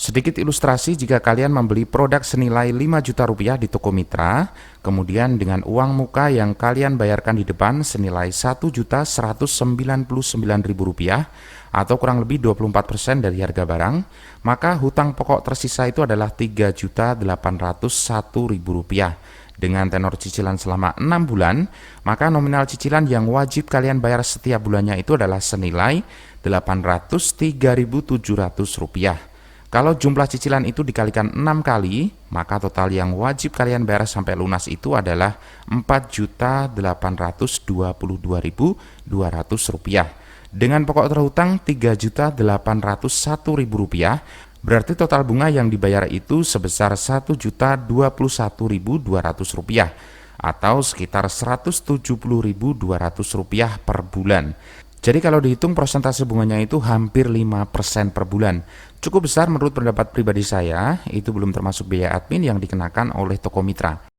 Sedikit ilustrasi jika kalian membeli produk senilai 5 juta rupiah di toko mitra, kemudian dengan uang muka yang kalian bayarkan di depan senilai 1.199.000 rupiah atau kurang lebih 24% dari harga barang, maka hutang pokok tersisa itu adalah 3.801.000 rupiah. Dengan tenor cicilan selama 6 bulan, maka nominal cicilan yang wajib kalian bayar setiap bulannya itu adalah senilai 803.700 rupiah. Kalau jumlah cicilan itu dikalikan 6 kali, maka total yang wajib kalian bayar sampai lunas itu adalah 4.822.200 rupiah. Dengan pokok terhutang 3.801.000 rupiah, berarti total bunga yang dibayar itu sebesar 1.021.200 rupiah atau sekitar 170.200 rupiah per bulan. Jadi kalau dihitung persentase bunganya itu hampir 5% per bulan. Cukup besar menurut pendapat pribadi saya, itu belum termasuk biaya admin yang dikenakan oleh toko mitra.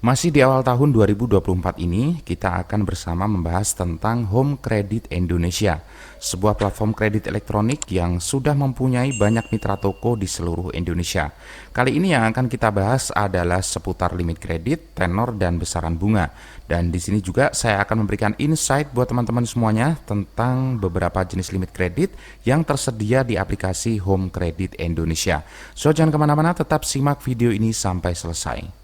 Masih di awal tahun 2024 ini, kita akan bersama membahas tentang Home Credit Indonesia, sebuah platform kredit elektronik yang sudah mempunyai banyak mitra toko di seluruh Indonesia. Kali ini yang akan kita bahas adalah seputar limit kredit, tenor, dan besaran bunga. Dan di sini juga saya akan memberikan insight buat teman-teman semuanya tentang beberapa jenis limit kredit yang tersedia di aplikasi Home Credit Indonesia. So, jangan kemana-mana, tetap simak video ini sampai selesai.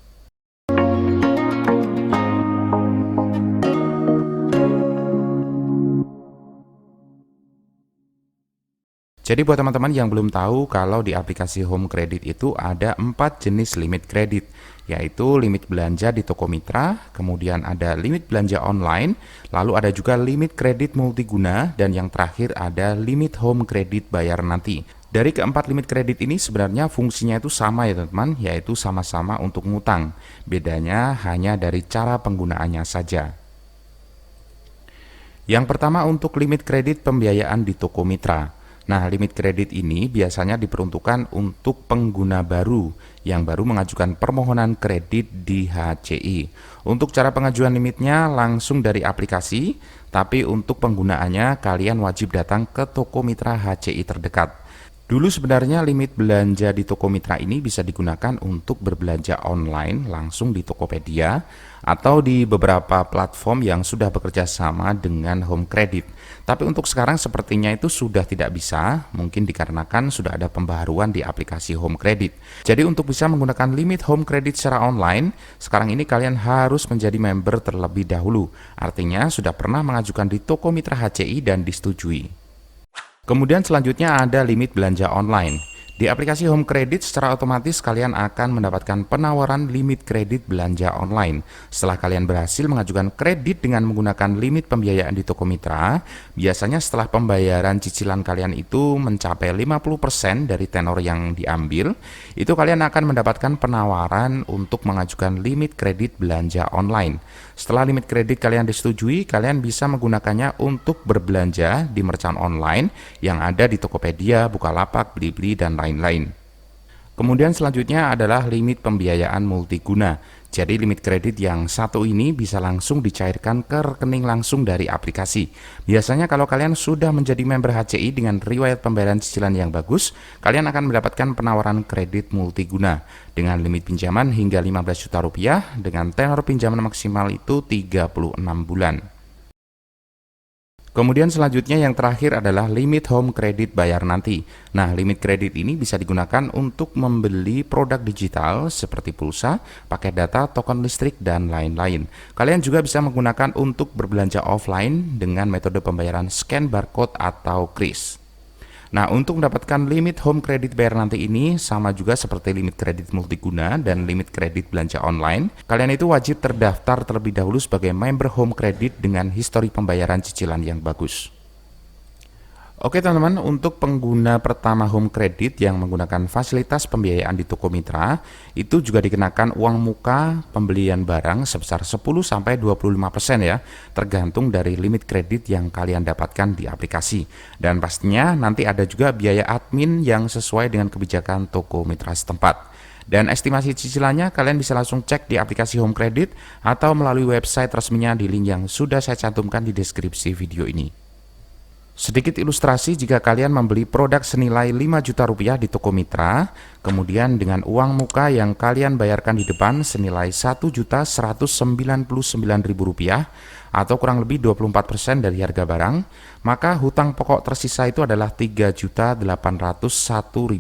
Jadi buat teman-teman yang belum tahu, kalau di aplikasi Home Credit itu ada 4 jenis limit kredit, yaitu limit belanja di toko mitra, kemudian ada limit belanja online, lalu ada juga limit kredit multiguna, dan yang terakhir ada limit home kredit bayar nanti. Dari keempat limit kredit ini sebenarnya fungsinya itu sama ya teman-teman, yaitu sama-sama untuk ngutang. Bedanya hanya dari cara penggunaannya saja. Yang pertama untuk limit kredit pembiayaan di toko mitra. Nah, limit kredit ini biasanya diperuntukkan untuk pengguna baru yang baru mengajukan permohonan kredit di HCI. Untuk cara pengajuan limitnya langsung dari aplikasi, tapi untuk penggunaannya kalian wajib datang ke toko mitra HCI terdekat. Dulu sebenarnya limit belanja di toko mitra ini bisa digunakan untuk berbelanja online langsung di Tokopedia atau di beberapa platform yang sudah bekerja sama dengan Home Credit. Tapi untuk sekarang sepertinya itu sudah tidak bisa, mungkin dikarenakan sudah ada pembaharuan di aplikasi Home Credit. Jadi untuk bisa menggunakan limit Home Credit secara online, sekarang ini kalian harus menjadi member terlebih dahulu. Artinya sudah pernah mengajukan di toko mitra HCI dan disetujui. Kemudian selanjutnya ada limit belanja online. Di aplikasi Home Credit secara otomatis kalian akan mendapatkan penawaran limit kredit belanja online. Setelah kalian berhasil mengajukan kredit dengan menggunakan limit pembiayaan di toko mitra, biasanya setelah pembayaran cicilan kalian itu mencapai 50% dari tenor yang diambil, itu kalian akan mendapatkan penawaran untuk mengajukan limit kredit belanja online. Setelah limit kredit kalian disetujui, kalian bisa menggunakannya untuk berbelanja di merchant online yang ada di Tokopedia, Bukalapak, Blibli, dan lain-lain. Kemudian selanjutnya adalah limit pembiayaan multiguna. Jadi limit kredit yang satu ini bisa langsung dicairkan ke rekening langsung dari aplikasi. Biasanya kalau kalian sudah menjadi member HCI dengan riwayat pembayaran cicilan yang bagus, kalian akan mendapatkan penawaran kredit multiguna dengan limit pinjaman hingga 15 juta rupiah dengan tenor pinjaman maksimal itu 36 bulan. Kemudian selanjutnya yang terakhir adalah limit home kredit bayar nanti. Nah, limit kredit ini bisa digunakan untuk membeli produk digital seperti pulsa, paket data, token listrik, dan lain-lain. Kalian juga bisa menggunakan untuk berbelanja offline dengan metode pembayaran scan barcode atau kris. Nah, untuk mendapatkan limit home kredit bayar nanti ini sama juga seperti limit kredit multiguna dan limit kredit belanja online. Kalian itu wajib terdaftar terlebih dahulu sebagai member home kredit dengan histori pembayaran cicilan yang bagus. Oke teman-teman, untuk pengguna pertama Home Credit yang menggunakan fasilitas pembiayaan di toko mitra, itu juga dikenakan uang muka pembelian barang sebesar 10-25% ya, tergantung dari limit kredit yang kalian dapatkan di aplikasi. Dan pastinya nanti ada juga biaya admin yang sesuai dengan kebijakan toko mitra setempat. Dan estimasi cicilannya kalian bisa langsung cek di aplikasi Home Credit atau melalui website resminya di link yang sudah saya cantumkan di deskripsi video ini. Sedikit ilustrasi jika kalian membeli produk senilai 5 juta rupiah di toko mitra, kemudian dengan uang muka yang kalian bayarkan di depan senilai 1.199.000 rupiah atau kurang lebih 24% dari harga barang, maka hutang pokok tersisa itu adalah 3.801.000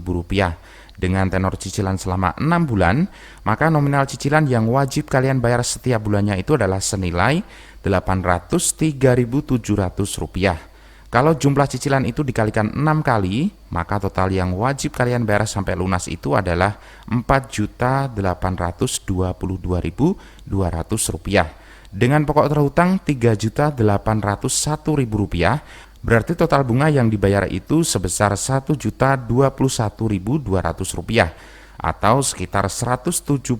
rupiah. Dengan tenor cicilan selama 6 bulan, maka nominal cicilan yang wajib kalian bayar setiap bulannya itu adalah senilai 803.700 rupiah. Kalau jumlah cicilan itu dikalikan 6 kali, maka total yang wajib kalian bayar sampai lunas itu adalah 4.822.200 rupiah. Dengan pokok terhutang 3.801.000 rupiah, berarti total bunga yang dibayar itu sebesar 1.021.200 rupiah atau sekitar 170.200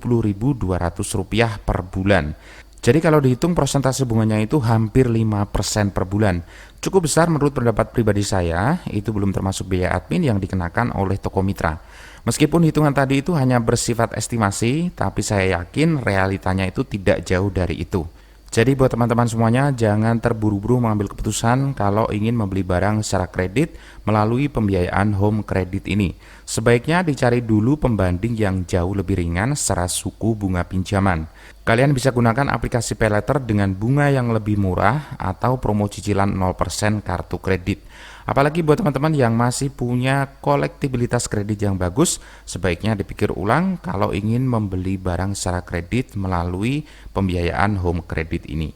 rupiah per bulan. Jadi kalau dihitung persentase bunganya itu hampir 5% per bulan. Cukup besar menurut pendapat pribadi saya, itu belum termasuk biaya admin yang dikenakan oleh toko mitra. Meskipun hitungan tadi itu hanya bersifat estimasi, tapi saya yakin realitanya itu tidak jauh dari itu. Jadi buat teman-teman semuanya, jangan terburu-buru mengambil keputusan kalau ingin membeli barang secara kredit melalui pembiayaan home credit ini. Sebaiknya dicari dulu pembanding yang jauh lebih ringan secara suku bunga pinjaman. Kalian bisa gunakan aplikasi PayLater dengan bunga yang lebih murah atau promo cicilan 0% kartu kredit. Apalagi buat teman-teman yang masih punya kolektibilitas kredit yang bagus, sebaiknya dipikir ulang kalau ingin membeli barang secara kredit melalui pembiayaan home credit ini.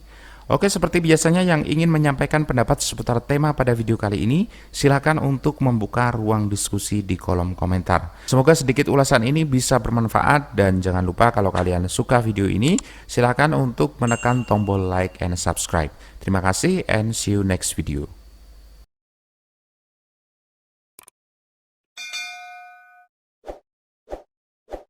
Oke, seperti biasanya yang ingin menyampaikan pendapat seputar tema pada video kali ini, silakan untuk membuka ruang diskusi di kolom komentar. Semoga sedikit ulasan ini bisa bermanfaat dan jangan lupa kalau kalian suka video ini, silakan untuk menekan tombol like and subscribe. Terima kasih and see you next video.